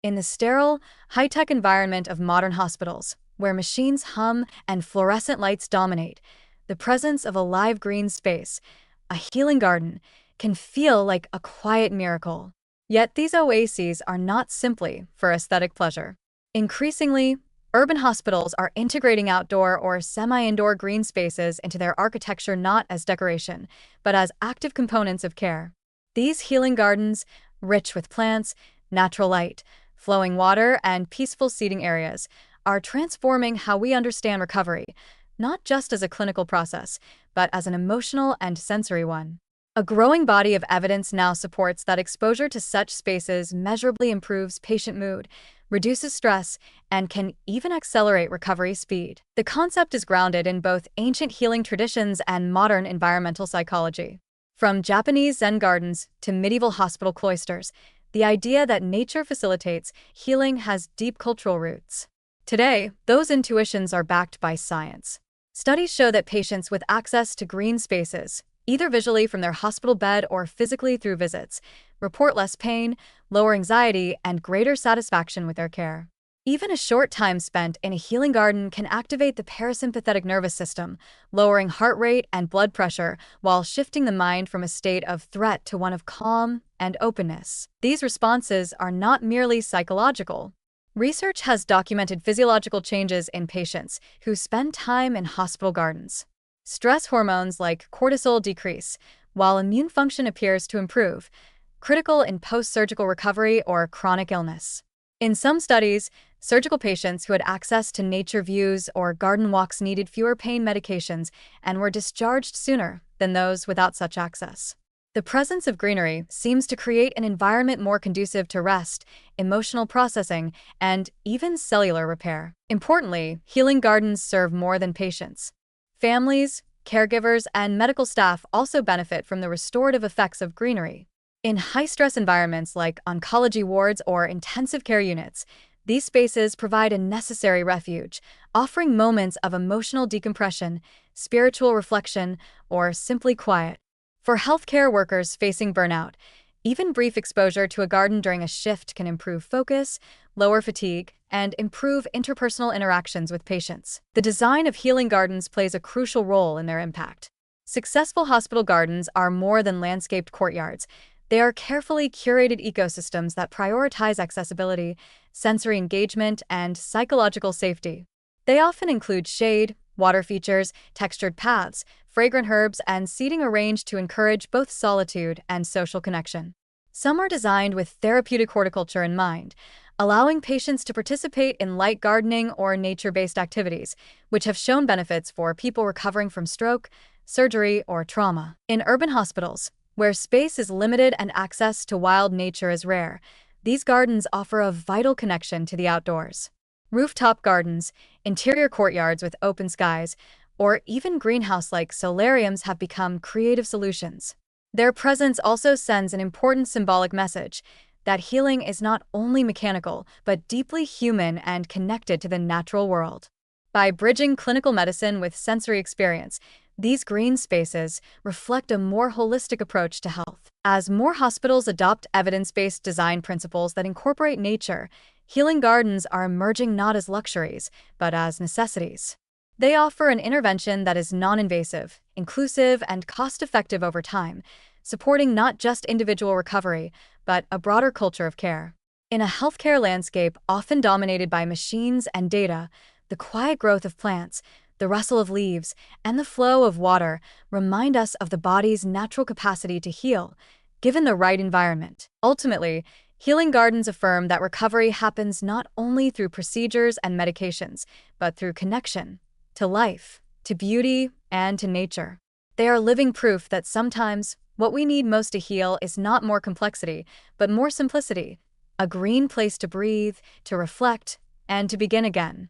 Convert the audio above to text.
In the sterile, high-tech environment of modern hospitals, where machines hum and fluorescent lights dominate, the presence of a live green space, a healing garden, can feel like a quiet miracle. Yet these oases are not simply for aesthetic pleasure. Increasingly, urban hospitals are integrating outdoor or semi-indoor green spaces into their architecture not as decoration, but as active components of care. These healing gardens, rich with plants, natural light, flowing water, and peaceful seating areas, are transforming how we understand recovery, not just as a clinical process, but as an emotional and sensory one. A growing body of evidence now supports that exposure to such spaces measurably improves patient mood, reduces stress, and can even accelerate recovery speed. The concept is grounded in both ancient healing traditions and modern environmental psychology. From Japanese Zen gardens to medieval hospital cloisters, the idea that nature facilitates healing has deep cultural roots. Today, those intuitions are backed by science. Studies show that patients with access to green spaces, either visually from their hospital bed or physically through visits, report less pain, lower anxiety, and greater satisfaction with their care. Even a short time spent in a healing garden can activate the parasympathetic nervous system, lowering heart rate and blood pressure while shifting the mind from a state of threat to one of calm and openness. These responses are not merely psychological. Research has documented physiological changes in patients who spend time in hospital gardens. Stress hormones like cortisol decrease, while immune function appears to improve, critical in post-surgical recovery or chronic illness. In some studies, surgical patients who had access to nature views or garden walks needed fewer pain medications and were discharged sooner than those without such access. The presence of greenery seems to create an environment more conducive to rest, emotional processing, and even cellular repair. Importantly, healing gardens serve more than patients. Families, caregivers, and medical staff also benefit from the restorative effects of greenery. In high-stress environments like oncology wards or intensive care units, these spaces provide a necessary refuge, offering moments of emotional decompression, spiritual reflection, or simply quiet. For healthcare workers facing burnout, even brief exposure to a garden during a shift can improve focus, lower fatigue, and improve interpersonal interactions with patients. The design of healing gardens plays a crucial role in their impact. Successful hospital gardens are more than landscaped courtyards. They are carefully curated ecosystems that prioritize accessibility, sensory engagement, and psychological safety. They often include shade, water features, textured paths, fragrant herbs, and seating arranged to encourage both solitude and social connection. Some are designed with therapeutic horticulture in mind, allowing patients to participate in light gardening or nature-based activities, which have shown benefits for people recovering from stroke, surgery, or trauma. In urban hospitals, where space is limited and access to wild nature is rare, these gardens offer a vital connection to the outdoors. Rooftop gardens, interior courtyards with open skies, or even greenhouse-like solariums have become creative solutions. Their presence also sends an important symbolic message that healing is not only mechanical, but deeply human and connected to the natural world. By bridging clinical medicine with sensory experience, these green spaces reflect a more holistic approach to health. As more hospitals adopt evidence-based design principles that incorporate nature, healing gardens are emerging not as luxuries, but as necessities. They offer an intervention that is non-invasive, inclusive, and cost-effective over time, supporting not just individual recovery, but a broader culture of care. In a healthcare landscape often dominated by machines and data, the quiet growth of plants, the rustle of leaves, and the flow of water remind us of the body's natural capacity to heal, given the right environment. Ultimately, healing gardens affirm that recovery happens not only through procedures and medications, but through connection to life, to beauty, and to nature. They are living proof that sometimes what we need most to heal is not more complexity, but more simplicity, a green place to breathe, to reflect, and to begin again.